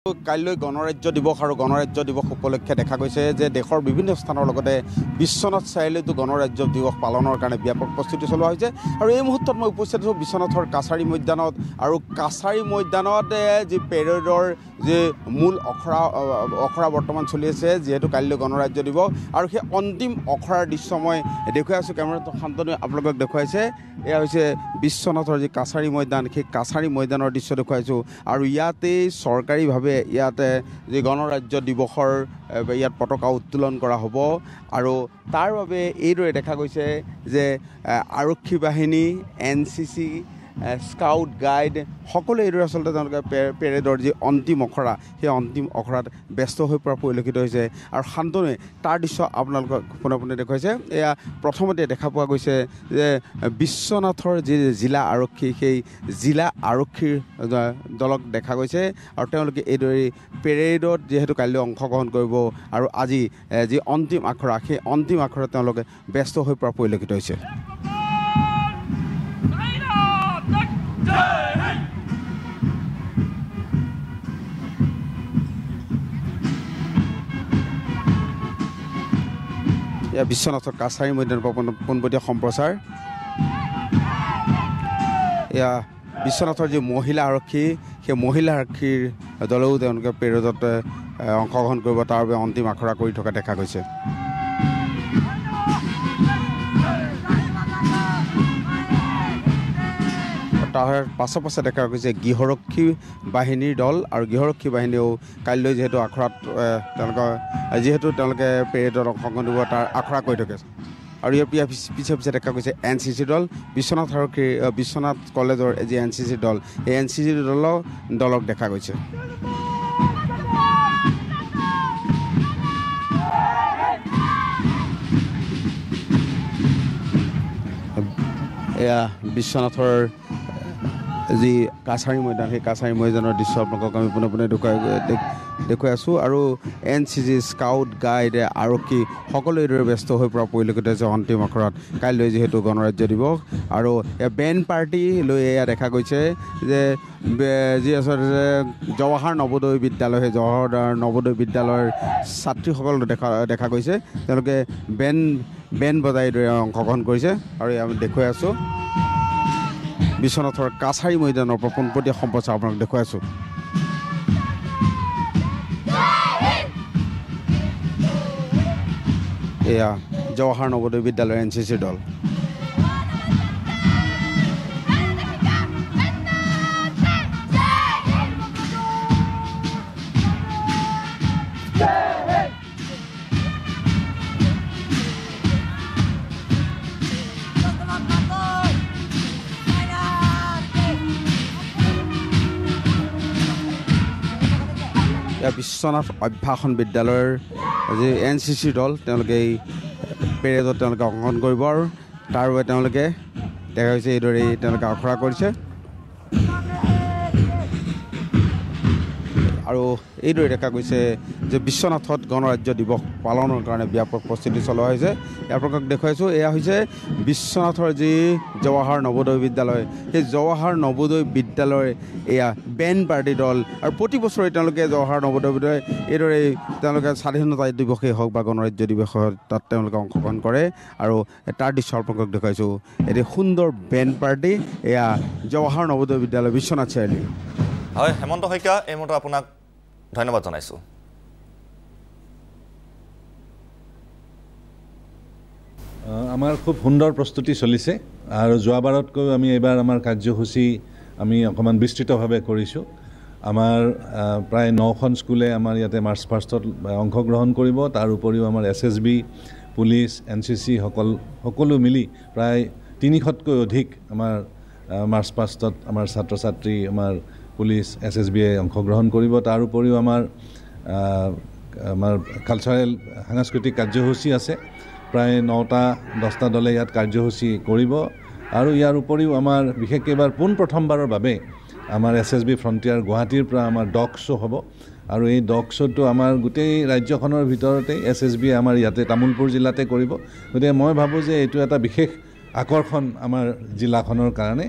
কাইলৈ গণৰাজ্য দিৱস আৰু গণৰাজ্য দিৱস উপলক্ষে দেখা গৈছে যে দেশৰ বিভিন্ন স্থানৰ লগতে বিশ্বনাথ চাৰিআলিতো গণৰাজ্য দিৱস পালনৰ কাৰণে ব্যাপক প্ৰস্তুতি চলোৱা হৈছে আৰু এই মুহূৰ্তত মই উপস্থিত আছোঁ বিশ্বনাথৰ কাছাৰী ময়দানত আৰু কাছাৰী ময়দানত যি পেৰেডৰ যে মূল অখৰা বৰ্তমান চলি আছে যিহেতু কাইলৈ গণৰাজ্য দিৱস আৰু সেই অন্তিম অখৰাৰ দৃশ্য মই দেখুৱাই আছোঁ কেমেৰাত শান্তনুৱে আপোনালোকক দেখুৱাইছে এয়া হৈছে বিশ্বনাথৰ যি কাছাৰী ময়দান সেই কাছাৰী ময়দানৰ দৃশ্য দেখুৱাইছোঁ আৰু ইয়াতেই চৰকাৰীভাৱে ইয়াতে যি গণৰাজ্য দিৱসৰ ইয়াত পতাকা উত্তোলন কৰা হ'ব আৰু তাৰ বাবে এইদৰে দেখা গৈছে যে আৰক্ষী বাহিনী NCC স্কাউট গাইড সকলোৱে এইদৰে আচলতে তেওঁলোকে পেৰেডৰ যি অন্তিম অখৰা সেই অন্তিম অখৰাত ব্যস্ত হৈ পৰা পৰিলক্ষিত হৈছে আৰু শান্তনুৱে তাৰ দৃশ্য আপোনালোকক পোনে দেখুৱাইছে এয়া প্ৰথমতে দেখা পোৱা গৈছে যে বিশ্বনাথৰ যি জিলা আৰক্ষী সেই জিলা আৰক্ষীৰ দলক দেখা গৈছে আৰু তেওঁলোকে এইদৰে পেৰেডত যিহেতু কাইলৈ অংশগ্ৰহণ কৰিব আৰু আজি যি অন্তিম আখৰা সেই অন্তিম আখৰাত তেওঁলোকে ব্যস্ত হৈ পৰা পৰিলক্ষিত হৈছে বিশ্বনাথৰ কাছাৰী ময়দানৰ পোনপটীয়া সম্প্ৰচাৰ এয়া বিশ্বনাথৰ যি মহিলা আৰক্ষী সেই মহিলা আৰক্ষীৰ দলেও তেওঁলোকে পেৰেডত অংশগ্ৰহণ কৰিব তাৰ বাবে অন্তিম আখৰা কৰি থকা দেখা গৈছে তাৰ পাছে দেখা গৈছে গৃহৰক্ষী বাহিনীৰ দল আৰু গৃহৰক্ষী বাহিনীয়েও কাইলৈ যিহেতু আখৰাত তেওঁলোকে পেৰেডত অংশগ্ৰহণ কৰিব তাৰ আখৰা কৰি থাকে আৰু ইয়াৰ পিছে দেখা গৈছে NCC দল বিশ্বনাথ কলেজৰ যি NCC দল এই NCC দলক দেখা গৈছে এয়া বিশ্বনাথৰ যি কাছাৰী ময়দান সেই কাছাৰী ময়দানৰ দৃশ্য আপোনালোকক আমি পোনে দেখুৱাই আছোঁ আৰু NCC স্কাউট গাইড আৰক্ষী সকলো এইদৰে ব্যস্ত হৈ পৰা পৰিলক্ষিত হৈছে অন্তিম আখৰাত কাইলৈ যিহেতু গণৰাজ্য দিৱস আৰু বেণ্ড পাৰ্টি লৈ এয়া দেখা গৈছে যে যি আচলতে জৱাহৰ নৱোদয় বিদ্যালয় সেই জৱাহৰ নৱোদয় বিদ্যালয়ৰ ছাত্ৰীসকল দেখা গৈছে তেওঁলোকে বেণ্ড বজাই দৰে অংশগ্ৰহণ কৰিছে আৰু আমি দেখুৱাই আছোঁ বিশ্বনাথৰ কাছাৰী ময়দানৰ পৰা পোনপটীয়া সম্প্ৰচাৰ আপোনাক দেখুৱাই আছোঁ এয়া জৱাহৰ নৱোদয় বিদ্যালয়ৰ NCC দল বিশ্বনাথ অভ্যাসন বিদ্যালয়ৰ যি NCC দল তেওঁলোকে এই পেৰেডত তেওঁলোকে অংশগ্ৰহণ কৰিব আৰু তাৰ বাবে তেওঁলোকে দেখা গৈছে এইদৰে তেওঁলোকে আখৰা কৰিছে আৰু এইদৰে দেখা গৈছে যে বিশ্বনাথত গণৰাজ্য দিৱস পালনৰ কাৰণে ব্যাপক প্ৰস্তুতি চলোৱা হৈছে আপোনালোকক দেখুৱাইছোঁ এয়া হৈছে বিশ্বনাথৰ যি জৱাহৰ নৱোদয় বিদ্যালয় সেই জৱাহৰ নৱোদয় বিদ্যালয়ৰ এয়া বেণ্ড পাৰ্টি দল আৰু প্ৰতি বছৰে তেওঁলোকে জৱাহৰ নৱোদয় বিদ্যালয় এইদৰে তেওঁলোকে স্বাধীনতা দিৱসেই হওক বা গণৰাজ্য দিৱসত তাত তেওঁলোকে অংশগ্ৰহণ কৰে আৰু তাৰ দৃশ্য আপোনালোকক দেখুৱাইছোঁ এটি সুন্দৰ বেণ্ড পাৰ্টি এয়া জৱাহৰ নৱোদয় বিদ্যালয় বিশ্বনাথ চাৰিআলি হয় হেমন্ত শইকীয়া এই মুহূৰ্তত আপোনাক ধন্যবাদ জনাইছোঁ আমাৰ খুব সুন্দৰ প্ৰস্তুতি চলিছে আৰু যোৱাবাৰতকৈ আমি এইবাৰ আমাৰ কাৰ্যসূচী আমি অকণমান বিস্তৃতভাৱে কৰিছোঁ আমাৰ প্ৰায় 9খন স্কুলে আমাৰ ইয়াতে মাৰ্চ পাষ্টত অংশগ্ৰহণ কৰিব তাৰ উপৰিও আমাৰ SSB পুলিচ NCC সকলো মিলি প্ৰায় 300তকৈ অধিক আমাৰ মাৰ্চ পাষ্টত আমাৰ ছাত্ৰ ছাত্ৰী আমাৰ পুলিচ SSBয়ে অংশগ্ৰহণ কৰিব তাৰ উপৰিও আমাৰ কালচাৰেল সাংস্কৃতিক কাৰ্যসূচী আছে প্ৰায় 9টা-10টা দলে ইয়াত কাৰ্যসূচী কৰিব আৰু ইয়াৰ উপৰিও আমাৰ বিশেষকৈ এবাৰ প্ৰথমবাৰৰ বাবে আমাৰ SSB ফ্ৰণ্টিয়াৰ গুৱাহাটীৰ পৰা আমাৰ ডগ শ্ব' হ'ব আৰু এই ডগ শ্ব'টো আমাৰ গোটেই ৰাজ্যখনৰ ভিতৰতে SSBয়ে আমাৰ ইয়াতে তামুলপুৰ জিলাতে কৰিব গতিকে মই ভাবোঁ যে এইটো এটা বিশেষ আকৰ্ষণ আমাৰ জিলাখনৰ কাৰণে